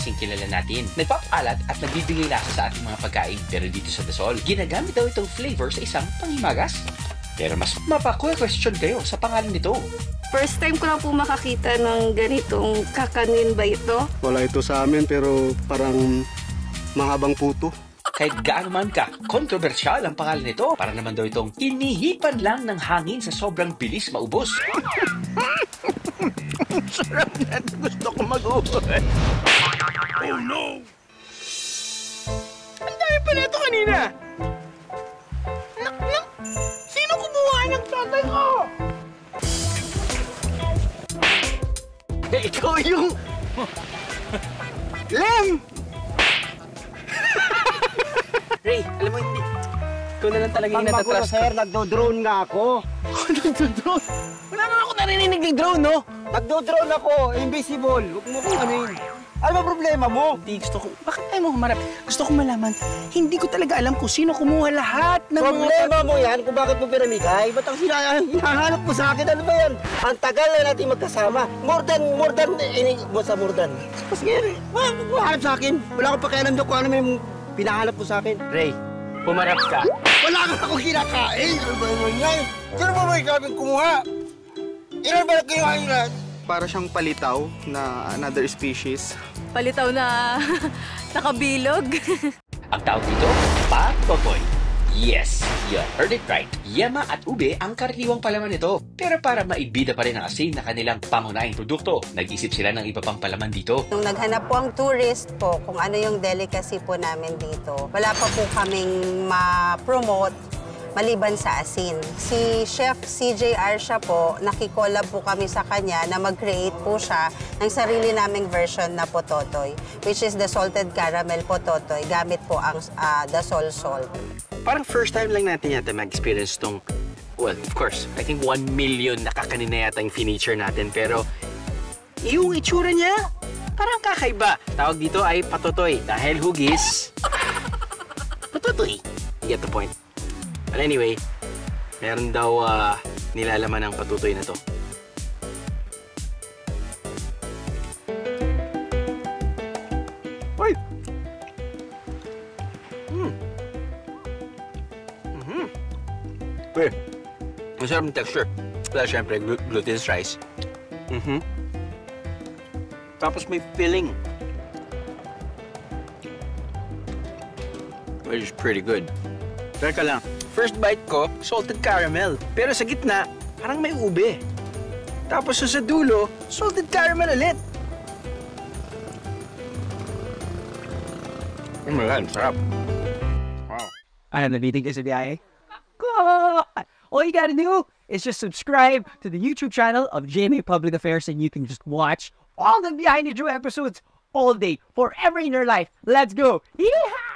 kasing kilala natin. Nagpapalat at nagbibigay lasa sa ating mga pagkain. Pero dito sa Dasol, ginagamit daw itong flavor sa isang panghimagas. Pero mas mapa-question kayo sa pangalan nito. First time ko lang po makakita ng ganitong kakanin ba ito? Wala ito sa amin pero parang mahabang puto. Kahit gaano man ka, kontrobersyal ang pangalan nito. Para naman daw itong inihipan lang ng hangin sa sobrang bilis maubos. Sarap na. Gusto ko mag-ubos. Oh no! Ang dami pa nito kanina! Sino kumuha ng tatay ko? Ikaw yung... Lem! Ray, alam mo hindi. Ikaw na lang talaga yung natatrust. Sir, nagdo-drone nga ako. Nagdo-drone? Wala nga ako narinig ng drone, no? Nagdo-drone ako, invisible. Huwag mo kong anuin. Ano ba problema mo? Hindi, gusto ko... Bakit tayo mo humarap? Gusto ko malaman. Hindi ko talaga alam kung sino kumuha lahat ng Problema mo yan kung bakit mo pinamigay. Ba't ang hinahanap mo sa akin? Ano ba yan? Ang tagal na natin magkasama. More than, basta more than. Sige, wag mo hanap sa akin. Wala akong pakialam doon kung ano may pinahanap mo sa akin. Ray, pumarap ka. Wala ka akong kinakain. Ano ba naman yan? Sino ba may sabing kumuha? Ilan ba kinuha lahat? Para siyang palitaw na another species. Palitaw na nakabilog. Ang tawag dito, patotoy. Yes, you heard it right. Yama at ube ang karaniwang palaman nito. Pero para maibida pa rin ang asin na kanilang pangunahing produkto, nag-isip sila ng iba pang palaman dito. Nung naghanap po ang tourist po kung ano yung delicacy po namin dito, wala pa po kaming ma-promote maliban sa asin. Si Chef CJR siya po, nakikollab po kami sa kanya na mag-create po siya ng sarili naming version na pototoy, which is the salted caramel pototoy, gamit po ang Dasol salt. Parang first time lang natin yata mag-experience tong, well, of course, I think 1 million nakakanin na yata yung finiture natin, pero yung itsura niya, parang kakaiba. Tawag dito ay patotoy dahil hugis. Patotoy. You get the point. But anyway, meron daw nilalaman ng patutoy na to. Uy! Uy! Masarap ng texture. Kaya syempre, glutinous rice. Tapos may filling. Which is pretty good. Teka lang. First bite ko, salted caramel. Pero sa gitna, parang may ube. Tapos sa dulo, salted caramel ulit. Oh my God, sarap. Wow. I have the meeting is the God! All you gotta do is just subscribe to the YouTube channel of GMA Public Affairs and you can just watch all the behind the show episodes all day, forever in your life. Let's go! Yeehaw!